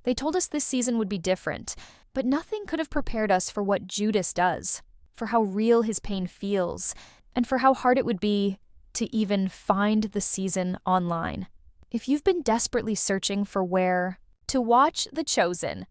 They told us this season would be different, but nothing could have prepared us for what Judas does, for how real his pain feels, and for how hard it would be to even find the season online. If you've been desperately searching for where to watch The Chosen,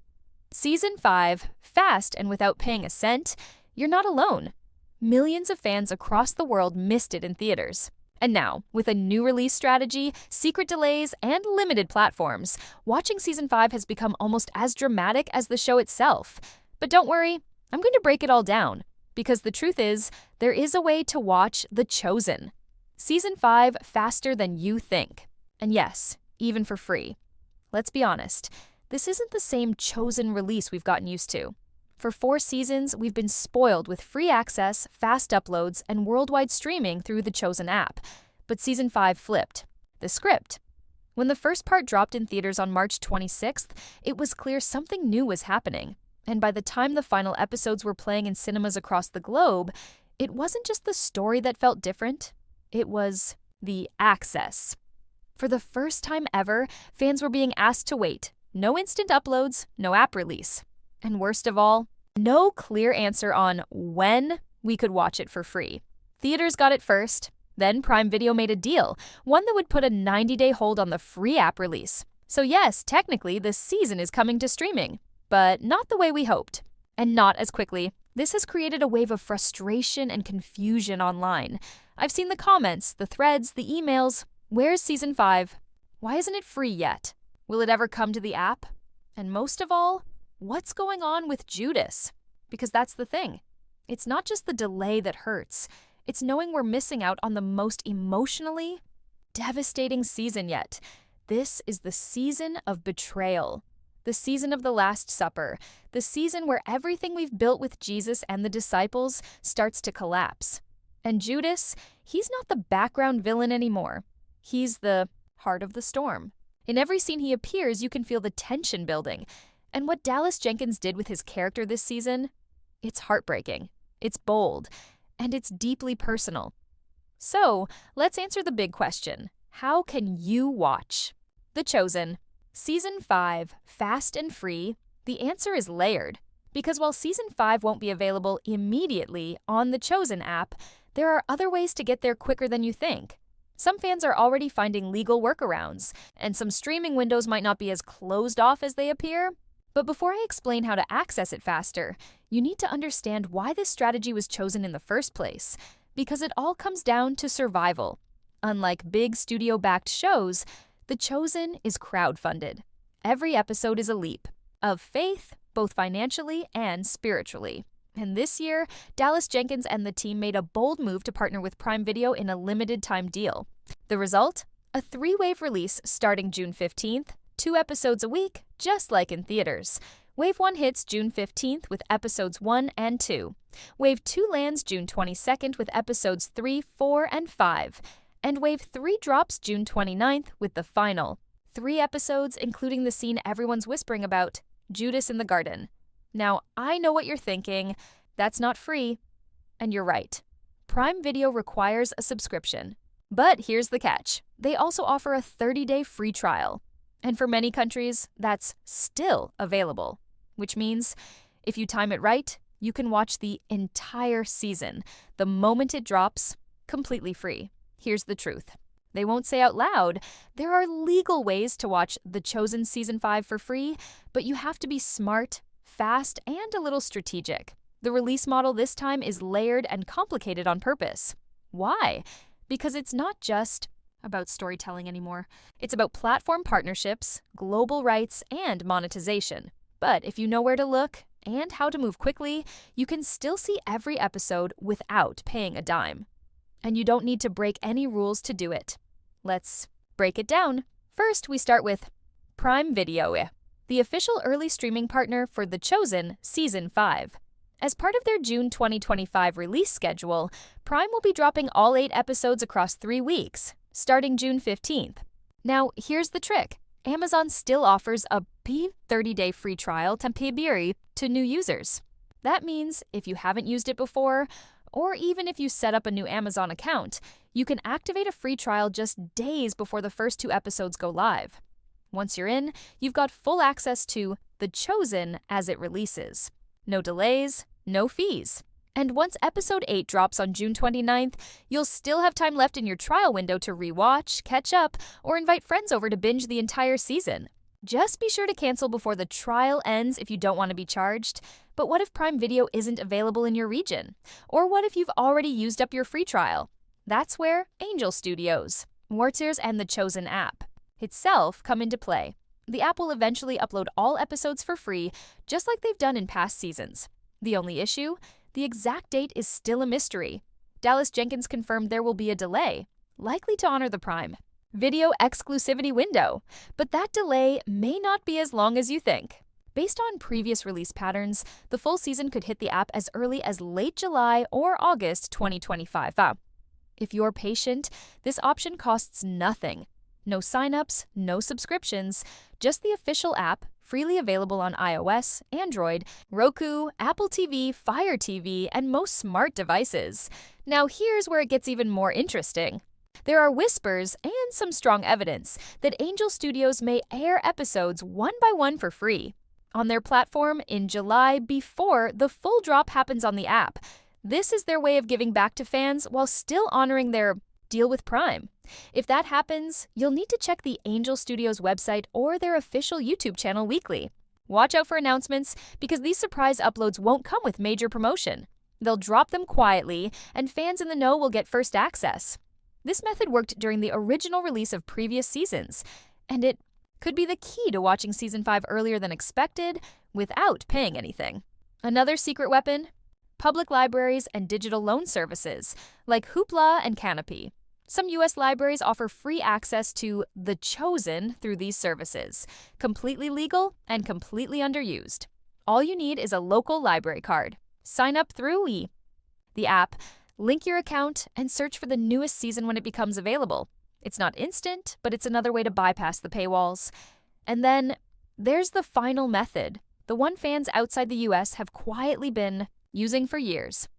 Season 5, fast and without paying a cent, you're not alone. Millions of fans across the world missed it in theaters. And now, with a new release strategy, secret delays, and limited platforms, watching Season 5 has become almost as dramatic as the show itself. But don't worry, I'm going to break it all down, because the truth is, there is a way to watch The Chosen. Season 5 faster than you think. And yes, even for free. Let's be honest, this isn't the same Chosen release we've gotten used to. For 4 seasons, we've been spoiled with free access, fast uploads, and worldwide streaming through the Chosen app. But Season 5 flipped the script. When the first part dropped in theaters on March 26th, it was clear something new was happening. And by the time the final episodes were playing in cinemas across the globe, it wasn't just the story that felt different, it was the access. For the first time ever, fans were being asked to wait. No instant uploads, no app release. And worst of all, no clear answer on when we could watch it for free. Theaters got it first, then Prime Video made a deal, one that would put a 90-day hold on the free app release. So yes, technically, this season is coming to streaming, but not the way we hoped. And not as quickly. This has created a wave of frustration and confusion online. I've seen the comments, the threads, the emails. Where's Season 5? Why isn't it free yet? Will it ever come to the app? And most of all, what's going on with Judas? Because that's the thing. It's not just the delay that hurts. It's knowing we're missing out on the most emotionally devastating season yet. This is the season of betrayal. The season of the Last Supper. The season where everything we've built with Jesus and the disciples starts to collapse. And Judas, he's not the background villain anymore. He's the heart of the storm. In every scene he appears, you can feel the tension building. And what Dallas Jenkins did with his character this season, it's heartbreaking, it's bold, and it's deeply personal. So, let's answer the big question. How can you watch The Chosen, Season 5, fast and free? The answer is layered. Because while Season 5 won't be available immediately on the Chosen app, there are other ways to get there quicker than you think. Some fans are already finding legal workarounds, and some streaming windows might not be as closed off as they appear. But before I explain how to access it faster, you need to understand why this strategy was chosen in the first place, because it all comes down to survival. Unlike big studio-backed shows, The Chosen is crowdfunded. Every episode is a leap of faith, both financially and spiritually. And this year, Dallas Jenkins and the team made a bold move to partner with Prime Video in a limited-time deal. The result? A 3-wave release starting June 15th, 2 episodes a week, just like in theaters. Wave 1 hits June 15th with episodes 1 and 2. Wave 2 lands June 22nd with episodes 3, 4, and 5. And Wave 3 drops June 29th with the final 3 episodes, including the scene everyone's whispering about, Judas in the garden. Now, I know what you're thinking. That's not free. And you're right. Prime Video requires a subscription. But here's the catch. They also offer a 30-day free trial. And for many countries, that's still available. Which means, if you time it right, you can watch the entire season, the moment it drops, completely free. Here's the truth. They won't say out loud, there are legal ways to watch The Chosen Season 5 for free, but you have to be smart, fast, and a little strategic. The release model this time is layered and complicated on purpose. Why? Because it's not just about storytelling anymore. It's about platform partnerships, global rights, and monetization. But if you know where to look and how to move quickly, you can still see every episode without paying a dime. And you don't need to break any rules to do it. Let's break it down. First, we start with Prime Video, the official early streaming partner for The Chosen Season 5. As part of their June 2025 release schedule, Prime will be dropping all 8 episodes across 3 weeks, starting June 15th. Now, here's the trick. Amazon still offers a 30-day free trial temporary to new users. That means if you haven't used it before, or even if you set up a new Amazon account, you can activate a free trial just days before the first 2 episodes go live. Once you're in, you've got full access to The Chosen as it releases. No delays, no fees. And once episode 8 drops on June 29th, you'll still have time left in your trial window to rewatch, catch up, or invite friends over to binge the entire season. Just be sure to cancel before the trial ends if you don't want to be charged. But what if Prime Video isn't available in your region? Or what if you've already used up your free trial? That's where Angel Studios, Wartier's and The Chosen app itself come into play. The app will eventually upload all episodes for free, just like they've done in past seasons. The only issue? The exact date is still a mystery. Dallas Jenkins confirmed there will be a delay, likely to honor the Prime Video exclusivity window, but that delay may not be as long as you think. Based on previous release patterns, the full season could hit the app as early as late July or August 2025. If you're patient, this option costs nothing. No signups, no subscriptions, just the official app, freely available on iOS, Android, Roku, Apple TV, Fire TV, and most smart devices. Now here's where it gets even more interesting. There are whispers and some strong evidence that Angel Studios may air episodes one by one for free on their platform in July before the full drop happens on the app. This is their way of giving back to fans while still honoring their deal with Prime. If that happens, you'll need to check the Angel Studios website or their official YouTube channel weekly. Watch out for announcements because these surprise uploads won't come with major promotion. They'll drop them quietly, and fans in the know will get first access. This method worked during the original release of previous seasons, and it could be the key to watching Season 5 earlier than expected without paying anything. Another secret weapon? Public libraries and digital loan services like Hoopla and Canopy. Some U.S. libraries offer free access to The Chosen through these services, completely legal and completely underused. All you need is a local library card. Sign up through the app, link your account, and search for the newest season when it becomes available. It's not instant, but it's another way to bypass the paywalls. And then there's the final method, the one fans outside the U.S. have quietly been using for years: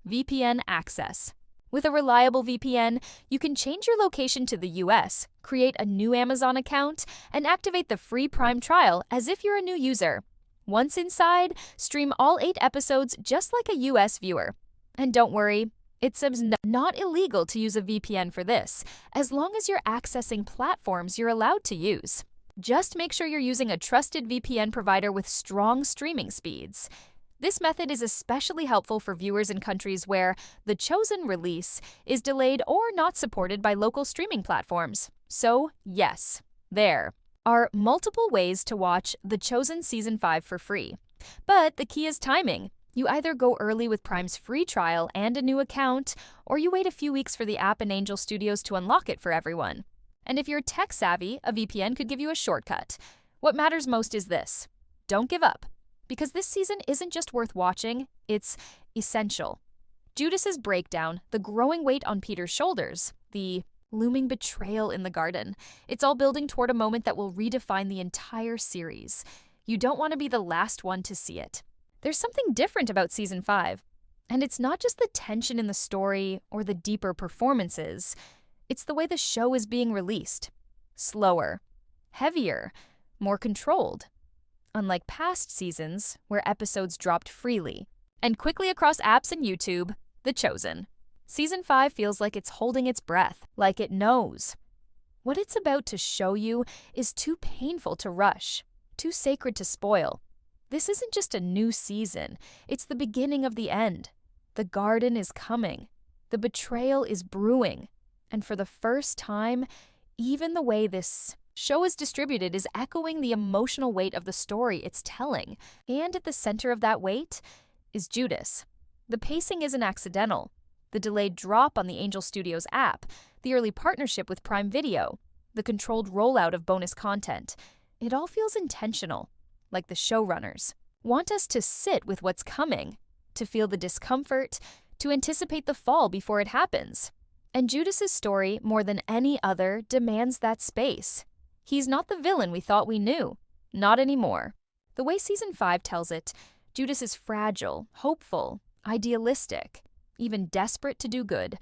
VPN access. With a reliable VPN, you can change your location to the US, create a new Amazon account, and activate the free Prime trial as if you're a new user. Once inside, stream all 8 episodes just like a US viewer. And don't worry, it's not illegal to use a VPN for this, as long as you're accessing platforms you're allowed to use. Just make sure you're using a trusted VPN provider with strong streaming speeds. This method is especially helpful for viewers in countries where The Chosen release is delayed or not supported by local streaming platforms. So, yes, there are multiple ways to watch The Chosen Season 5 for free. But the key is timing. You either go early with Prime's free trial and a new account, or you wait a few weeks for the app and Angel Studios to unlock it for everyone. And if you're tech-savvy, a VPN could give you a shortcut. What matters most is this: don't give up. Because this season isn't just worth watching, it's essential. Judas's breakdown, the growing weight on Peter's shoulders, the looming betrayal in the garden. It's all building toward a moment that will redefine the entire series. You don't want to be the last one to see it. There's something different about Season 5. And it's not just the tension in the story or the deeper performances. It's the way the show is being released. Slower, heavier, more controlled. Unlike past seasons, where episodes dropped freely and quickly across apps and YouTube, The Chosen. Season 5 feels like it's holding its breath, like it knows. What it's about to show you is too painful to rush, too sacred to spoil. This isn't just a new season, it's the beginning of the end. The garden is coming. The betrayal is brewing. And for the first time, even the way this show is distributed is echoing the emotional weight of the story it's telling. And at the center of that weight is Judas. The pacing isn't accidental. The delayed drop on the Angel Studios app, the early partnership with Prime Video, the controlled rollout of bonus content. It all feels intentional, like the showrunners want us to sit with what's coming, to feel the discomfort, to anticipate the fall before it happens. And Judas's story, more than any other, demands that space. He's not the villain we thought we knew. Not anymore. The way Season 5 tells it, Judas is fragile, hopeful, idealistic, even desperate to do good.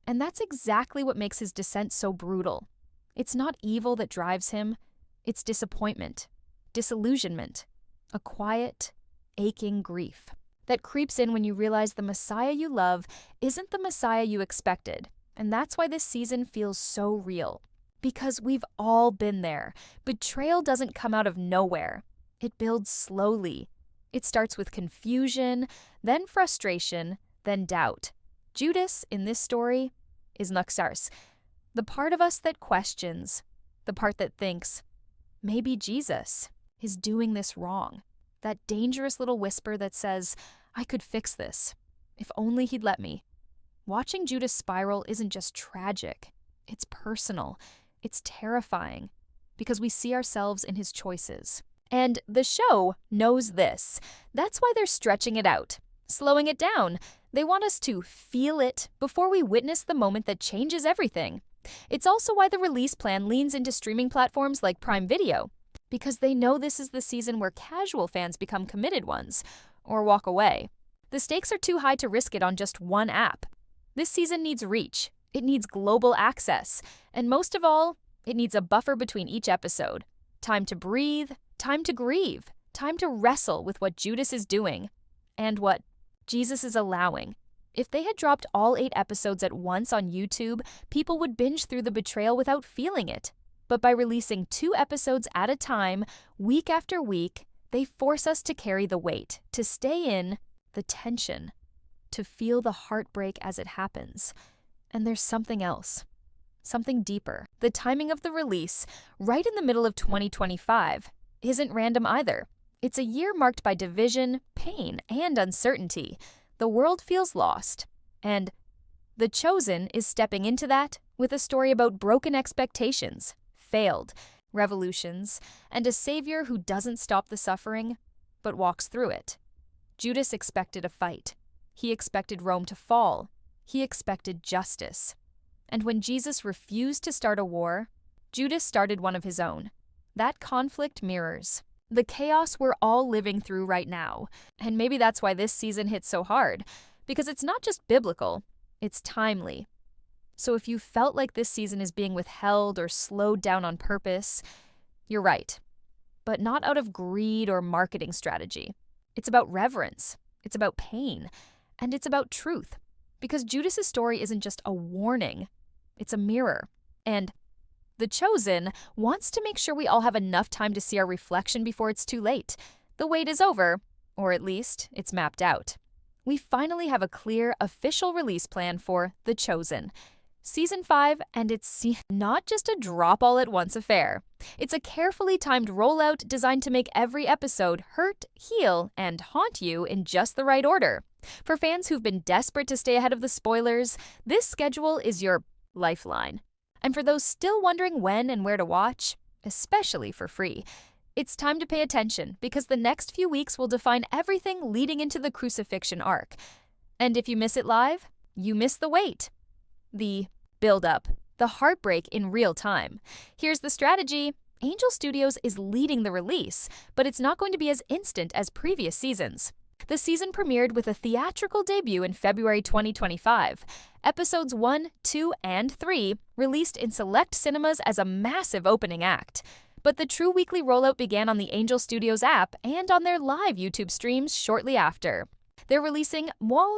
And that's exactly what makes his descent so brutal. It's not evil that drives him. It's disappointment, disillusionment, a quiet, aching grief that creeps in when you realize the Messiah you love isn't the Messiah you expected. And that's why this season feels so real. Because we've all been there. Betrayal doesn't come out of nowhere. It builds slowly. It starts with confusion, then frustration, then doubt. Judas, in this story, is Naxars, the part of us that questions, the part that thinks, maybe Jesus is doing this wrong. That dangerous little whisper that says, I could fix this, if only he'd let me. Watching Judas spiral isn't just tragic, it's personal, it's terrifying, because we see ourselves in his choices. And the show knows this. That's why they're stretching it out, slowing it down. They want us to feel it before we witness the moment that changes everything. It's also why the release plan leans into streaming platforms like Prime Video, because they know this is the season where casual fans become committed ones, or walk away. The stakes are too high to risk it on just one app. This season needs reach, it needs global access, and most of all, it needs a buffer between each episode. Time to breathe, time to grieve, time to wrestle with what Judas is doing, and what Jesus is allowing. If they had dropped all 8 episodes at once on YouTube, people would binge through the betrayal without feeling it. But by releasing 2 episodes at a time, week after week, they force us to carry the weight, to stay in the tension, to feel the heartbreak as it happens. And there's something else, something deeper. The timing of the release, right in the middle of 2025, isn't random either. It's a year marked by division, pain, and uncertainty. The world feels lost. And The Chosen is stepping into that with a story about broken expectations, failed revolutions, and a savior who doesn't stop the suffering, but walks through it. Judas expected a fight. He expected Rome to fall. He expected justice. And when Jesus refused to start a war, Judas started one of his own. That conflict mirrors the chaos we're all living through right now. And maybe that's why this season hits so hard, because it's not just biblical, it's timely. So if you felt like this season is being withheld or slowed down on purpose, you're right. But not out of greed or marketing strategy. It's about reverence, it's about pain, and it's about truth. Because Judas's story isn't just a warning, it's a mirror. And The Chosen wants to make sure we all have enough time to see our reflection before it's too late. The wait is over, or at least it's mapped out. We finally have a clear, official release plan for The Chosen. Season 5, and it's not just a drop-all-at-once affair. It's a carefully timed rollout designed to make every episode hurt, heal, and haunt you in just the right order. For fans who've been desperate to stay ahead of the spoilers, this schedule is your lifeline. And for those still wondering when and where to watch, especially for free, it's time to pay attention because the next few weeks will define everything leading into the crucifixion arc. And if you miss it live, you miss the wait. The build-up, the heartbreak in real time. Here's the strategy. Angel Studios is leading the release, but it's not going to be as instant as previous seasons. The season premiered with a theatrical debut in February 2025. Episodes 1, 2, and 3 released in select cinemas as a massive opening act. But the true weekly rollout began on the Angel Studios app and on their live YouTube streams shortly after. They're releasing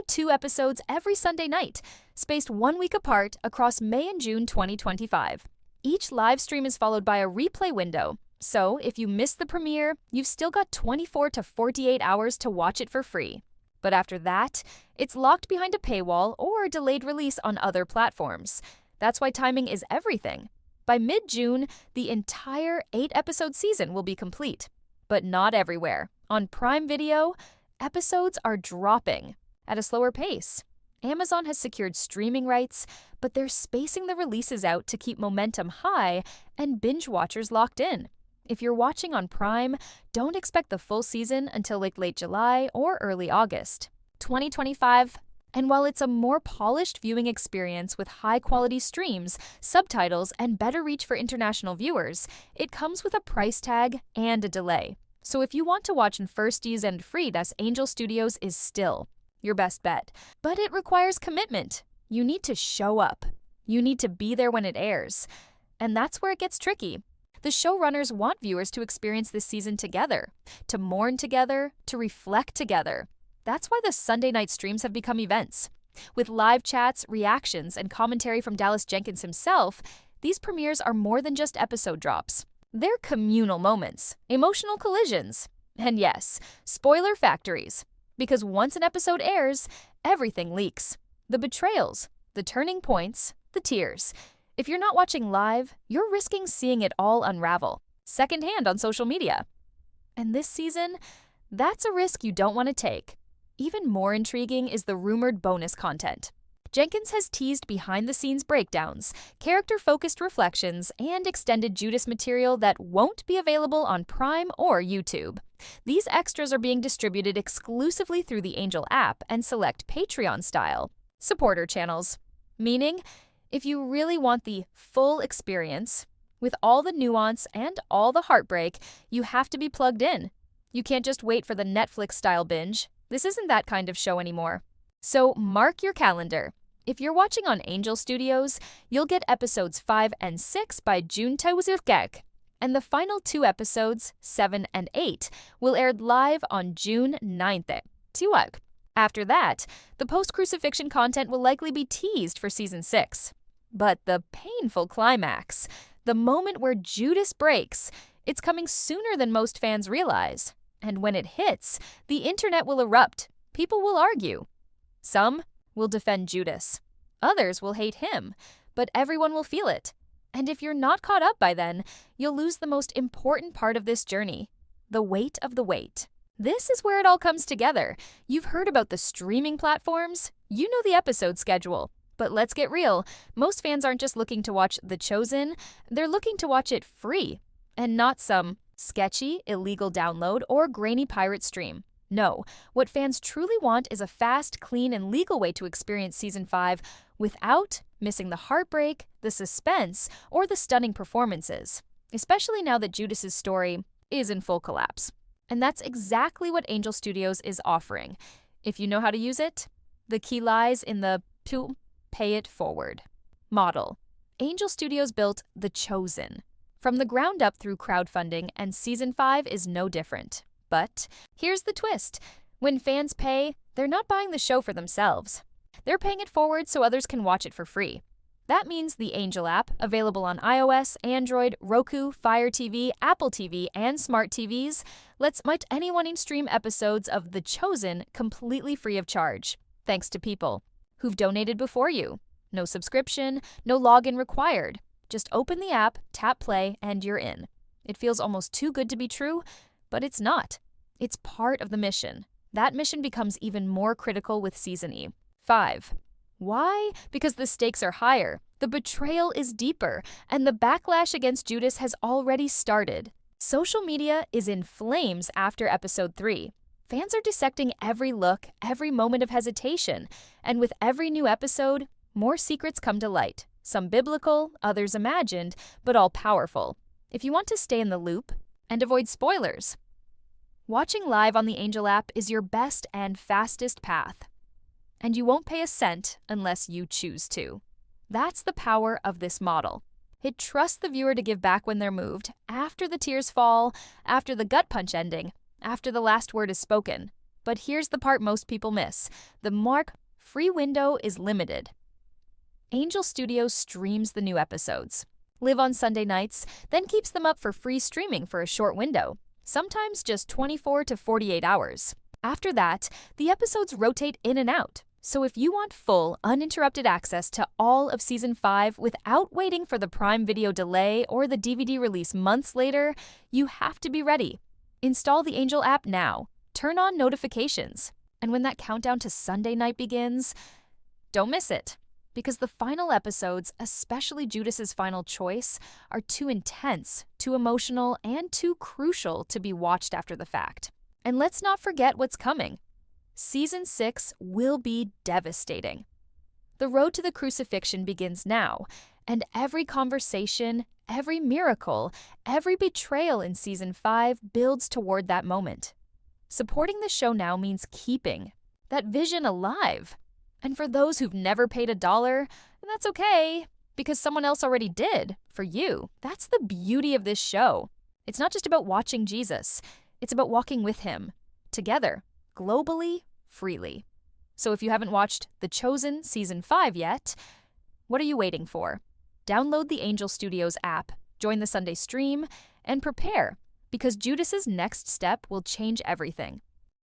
2 episodes every Sunday night, spaced 1 week apart across May and June 2025. Each live stream is followed by a replay window, so if you missed the premiere, you've still got 24 to 48 hours to watch it for free. But after that, it's locked behind a paywall or delayed release on other platforms. That's why timing is everything. By mid-June, the entire 8-episode season will be complete. But not everywhere. On Prime Video, episodes are dropping at a slower pace. Amazon has secured streaming rights, but they're spacing the releases out to keep momentum high and binge watchers locked in. If you're watching on Prime, don't expect the full season until late July or early August 2025. And while it's a more polished viewing experience with high-quality streams, subtitles, and better reach for international viewers, it comes with a price tag and a delay. So if you want to watch in firsties and free, thus Angel Studios is still your best bet. But it requires commitment. You need to show up. You need to be there when it airs. And that's where it gets tricky. The showrunners want viewers to experience this season together, to mourn together, to reflect together. That's why the Sunday night streams have become events. With live chats, reactions, and commentary from Dallas Jenkins himself, these premieres are more than just episode drops. They're communal moments, emotional collisions, and yes, spoiler factories. Because once an episode airs, everything leaks. The betrayals, the turning points, the tears. If you're not watching live, you're risking seeing it all unravel, secondhand on social media. And this season, that's a risk you don't want to take. Even more intriguing is the rumored bonus content. Jenkins has teased behind-the-scenes breakdowns, character-focused reflections, and extended Judas material that won't be available on Prime or YouTube. These extras are being distributed exclusively through the Angel app and select Patreon-style supporter channels. Meaning, if you really want the full experience, with all the nuance and all the heartbreak, you have to be plugged in. You can't just wait for the Netflix-style binge. This isn't that kind of show anymore. So mark your calendar. If you're watching on Angel Studios, you'll get episodes 5 and 6 by June 20th, and the final 2 episodes, 7 and 8, will air live on June 9th. After that, the post-crucifixion content will likely be teased for season 6. But the painful climax, the moment where Judas breaks, it's coming sooner than most fans realize. And when it hits, the internet will erupt. People will argue. Some will defend Judas. Others will hate him. But everyone will feel it. And if you're not caught up by then, you'll lose the most important part of this journey, the weight of the wait. This is where it all comes together. You've heard about the streaming platforms. You know the episode schedule. But let's get real. Most fans aren't just looking to watch The Chosen. They're looking to watch it free. And not some sketchy, illegal download or grainy pirate stream. No, what fans truly want is a fast, clean, and legal way to experience Season 5 without missing the heartbreak, the suspense, or the stunning performances, especially now that Judas's story is in full collapse. And that's exactly what Angel Studios is offering. If you know how to use it, the key lies in the pay it forward model. Angel Studios built The Chosen from the ground up through crowdfunding, and Season 5 is no different. But here's the twist. When fans pay, they're not buying the show for themselves. They're paying it forward so others can watch it for free. That means the Angel app, available on iOS, Android, Roku, Fire TV, Apple TV, and smart TVs, lets anyone stream episodes of The Chosen completely free of charge, thanks to people who've donated before you. No subscription, no login required. Just open the app, tap play, and you're in. It feels almost too good to be true, but it's not. It's part of the mission. That mission becomes even more critical with Season 5. Why? Because the stakes are higher, the betrayal is deeper, and the backlash against Judas has already started. Social media is in flames after episode 3. Fans are dissecting every look, every moment of hesitation, and with every new episode, more secrets come to light. Some biblical, others imagined, but all powerful. If you want to stay in the loop and avoid spoilers, watching live on the Angel app is your best and fastest path. And you won't pay a cent unless you choose to. That's the power of this model. It trusts the viewer to give back when they're moved, after the tears fall, after the gut punch ending, after the last word is spoken. But here's the part most people miss. The free window is limited. Angel Studios streams the new episodes, live on Sunday nights, then keeps them up for free streaming for a short window, sometimes just 24 to 48 hours. After that, the episodes rotate in and out. So if you want full, uninterrupted access to all of Season 5 without waiting for the Prime Video delay or the DVD release months later, you have to be ready. Install the Angel app now. Turn on notifications. And when that countdown to Sunday night begins, don't miss it. Because the final episodes, especially Judas's final choice, are too intense, too emotional, and too crucial to be watched after the fact. And let's not forget what's coming. Season 6 will be devastating. The road to the crucifixion begins now, and every conversation, every miracle, every betrayal in Season 5 builds toward that moment. Supporting the show now means keeping that vision alive. And for those who've never paid $1, that's okay. because someone else already did for you. That's the beauty of this show. It's not just about watching Jesus. It's about walking with him, together, globally, freely. So if you haven't watched The Chosen Season 5 yet, what are you waiting for? Download the Angel Studios app, join the Sunday stream, and prepare, because Judas's next step will change everything.